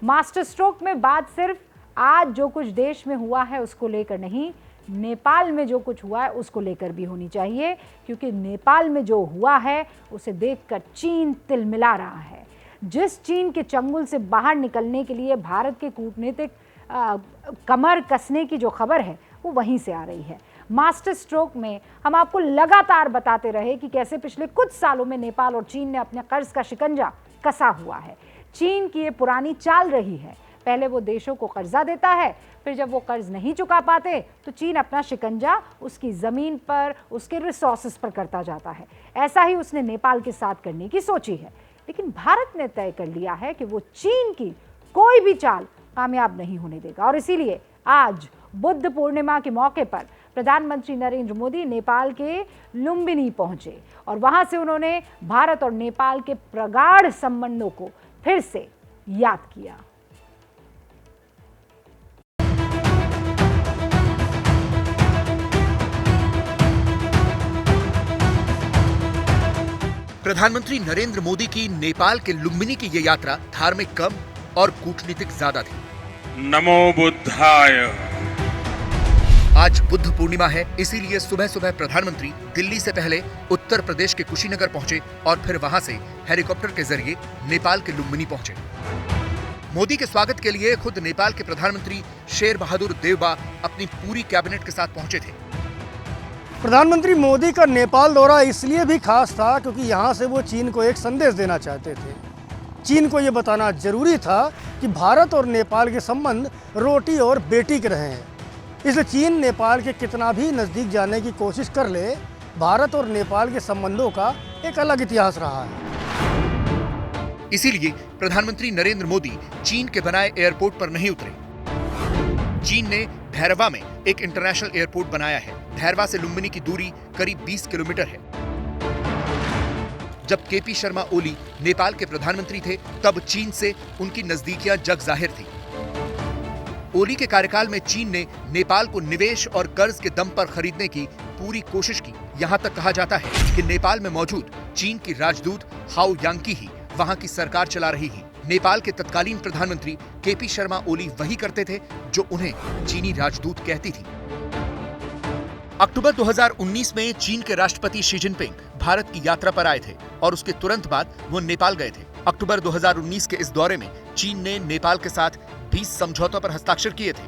Master stroke में बात सिर्फ आज जो कुछ देश में हुआ है उसको लेकर नहीं, नेपाल में जो कुछ हुआ है उसको लेकर भी होनी चाहिए, क्योंकि नेपाल में जो हुआ है उसे देखकर चीन तिलमिला रहा है। जिस चीन के चंगुल से बाहर निकलने के लिए भारत के कूटनीतिक कमर कसने की जो खबर है वो वहीं से आ रही है। मास्टर स्ट्रोक में हम आपको लगातार बताते रहे कि कैसे पिछले कुछ सालों में नेपाल और चीन ने अपने कर्ज का शिकंजा कसा हुआ है। चीन की ये पुरानी चाल रही है, पहले वो देशों को कर्जा देता है, फिर जब वो कर्ज नहीं चुका पाते तो चीन अपना शिकंजा उसकी ज़मीन पर, उसके रिसोर्सेज पर करता जाता है। ऐसा ही उसने नेपाल के साथ करने की सोची है, लेकिन भारत ने तय कर लिया है कि वो चीन की कोई भी चाल कामयाब नहीं होने देगा। और इसीलिए आज बुद्ध पूर्णिमा के मौके पर प्रधानमंत्री नरेंद्र मोदी नेपाल के लुम्बिनी पहुंचे और वहां से उन्होंने भारत और नेपाल के प्रगाढ़ संबंधों को फिर से याद किया। प्रधानमंत्री नरेंद्र मोदी की नेपाल के लुम्बिनी की ये यात्रा धार्मिक कम और कूटनीतिक ज्यादा थी। नमो बुद्धाय। आज बुद्ध पूर्णिमा है, इसीलिए सुबह सुबह प्रधानमंत्री दिल्ली से पहले उत्तर प्रदेश के कुशीनगर पहुंचे और फिर वहां से हेलीकॉप्टर के जरिए नेपाल के लुम्बिनी पहुंचे। मोदी के स्वागत के लिए खुद नेपाल के प्रधानमंत्री शेर बहादुर देउबा अपनी पूरी कैबिनेट के साथ पहुंचे थे। प्रधानमंत्री मोदी का नेपाल दौरा इसलिए भी खास था क्योंकि यहाँ से वो चीन को एक संदेश देना चाहते थे। चीन को ये बताना जरूरी था कि भारत और नेपाल के संबंध रोटी और बेटी के रहे हैं। इसलिए चीन नेपाल के कितना भी नज़दीक जाने की कोशिश कर ले, भारत और नेपाल के संबंधों का एक अलग इतिहास रहा है। इसीलिए प्रधानमंत्री नरेंद्र मोदी चीन के बनाए एयरपोर्ट पर नहीं उतरे। चीन ने भैरवा में एक इंटरनेशनल एयरपोर्ट बनाया है। भैरवा से लुम्बिनी की दूरी करीब 20 किलोमीटर है। जब केपी शर्मा ओली नेपाल के प्रधानमंत्री थे, तब चीन से उनकी नजदीकियां जग जाहिर थी। ओली के कार्यकाल में चीन ने नेपाल को निवेश और कर्ज के दम पर खरीदने की पूरी कोशिश की। यहां तक कहा जाता है कि नेपाल में मौजूद चीन की राजदूत हाओ यांकी ही वहां की सरकार चला रही है। नेपाल के तत्कालीन प्रधानमंत्री केपी शर्मा ओली वही करते थे जो उन्हें चीनी राजदूत कहती थी। अक्टूबर 2019 में चीन के राष्ट्रपति शी जिनपिंग भारत की यात्रा पर आए थे और उसके तुरंत बाद वो नेपाल गए थे। अक्टूबर 2019 के इस दौरे में चीन ने नेपाल के साथ 20 समझौतों पर हस्ताक्षर किए थे।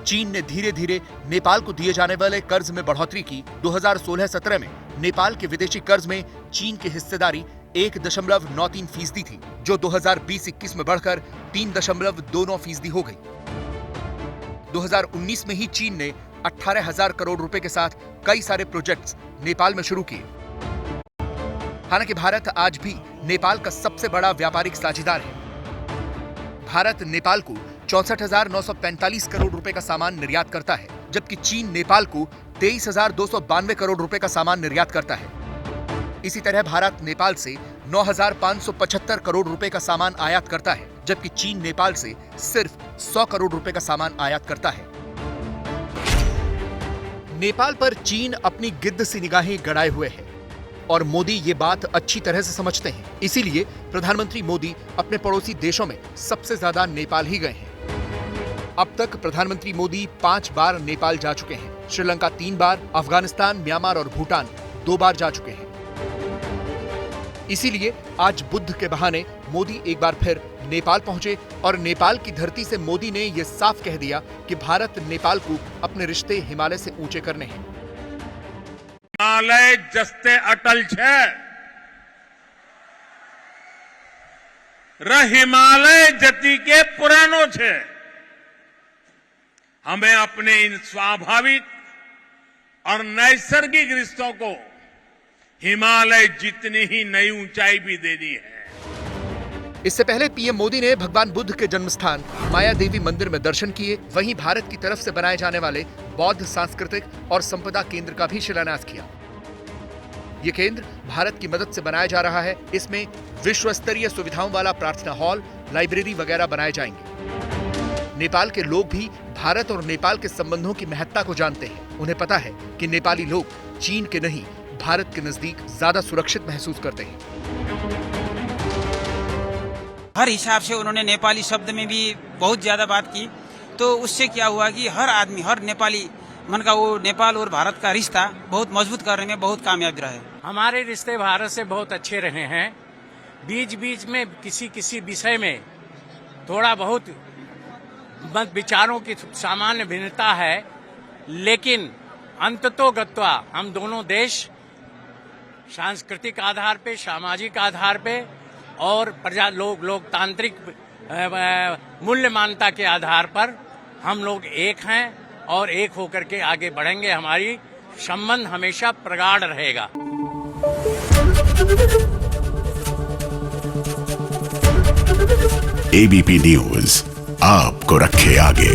चीन ने धीरे धीरे नेपाल को दिए जाने वाले कर्ज में बढ़ोतरी की। 2016-17 में नेपाल के विदेशी कर्ज में चीन की हिस्सेदारी 1.93% थी, जो 2020-21 में बढ़कर 3.29% हो गई। 2019 में ही चीन ने 18,000 करोड़ रुपए के साथ कई सारे प्रोजेक्ट्स नेपाल में शुरू किए। हालांकि भारत आज भी नेपाल का सबसे बड़ा व्यापारिक साझेदार है। भारत नेपाल को 64,945 करोड़ रुपए का सामान निर्यात करता है, जबकि चीन नेपाल को 23,292 करोड़ रुपए का सामान निर्यात करता है। इसी तरह भारत नेपाल से 9,575 करोड़ रुपए का सामान आयात करता है, जबकि चीन नेपाल से सिर्फ 100 करोड़ रुपए का सामान आयात करता है। नेपाल पर चीन अपनी गिद्ध सी निगाहें गड़ाए हुए है और मोदी ये बात अच्छी तरह से समझते हैं। इसीलिए प्रधानमंत्री मोदी अपने पड़ोसी देशों में सबसे ज्यादा नेपाल ही गए हैं। अब तक प्रधानमंत्री मोदी 5 बार नेपाल जा चुके हैं। श्रीलंका 3 बार, अफगानिस्तान, म्यांमार और भूटान 2 बार जा चुके हैं। इसीलिए आज बुद्ध के बहाने मोदी एक बार फिर नेपाल पहुंचे और नेपाल की धरती से मोदी ने यह साफ कह दिया कि भारत नेपाल को अपने रिश्ते हिमालय से ऊंचे करने हैं। हिमालय जस्ते अटल छे, हिमालय जति के पुरानो छे। हमें अपने इन स्वाभाविक और नैसर्गिक रिश्तों को हिमालय जितनी ही नई ऊंचाई भी देनी है। इससे पहले पीएम मोदी ने भगवान बुद्ध के जन्म स्थान माया देवी मंदिर में दर्शन किए। वहीं भारत की तरफ से बनाए जाने वाले बौद्ध सांस्कृतिक और संपदा केंद्र का भी शिलान्यास किया। ये केंद्र भारत की मदद से बनाया जा रहा है। इसमें विश्व स्तरीय सुविधाओं वाला प्रार्थना हॉल, लाइब्रेरी वगैरह बनाए जाएंगे। नेपाल के लोग भी भारत और नेपाल के संबंधों की महत्ता को जानते हैं। उन्हें पता है कि नेपाली लोग चीन के नहीं, भारत के नजदीक ज्यादा सुरक्षित महसूस करते हैं। हर हिसाब से उन्होंने नेपाली शब्द में भी बहुत ज़्यादा बात की। तो उससे क्या हुआ कि हर आदमी, हर नेपाली मन का वो नेपाल और भारत का रिश्ता बहुत मजबूत करने में बहुत कामयाब रहा है। हमारे रिश्ते भारत से बहुत अच्छे रहे हैं। बीच बीच में किसी विषय में थोड़ा बहुत मत विचारों की सामान्य भिन्नता है, लेकिन अंततोगत्वा हम दोनों देश सांस्कृतिक आधार पे, सामाजिक आधार पे और लोकतांत्रिक मूल्य मान्यता के आधार पर हम लोग एक हैं और एक होकर के आगे बढ़ेंगे। हमारी संबंध हमेशा प्रगाढ़ रहेगा। एबीपी न्यूज आपको रखे आगे।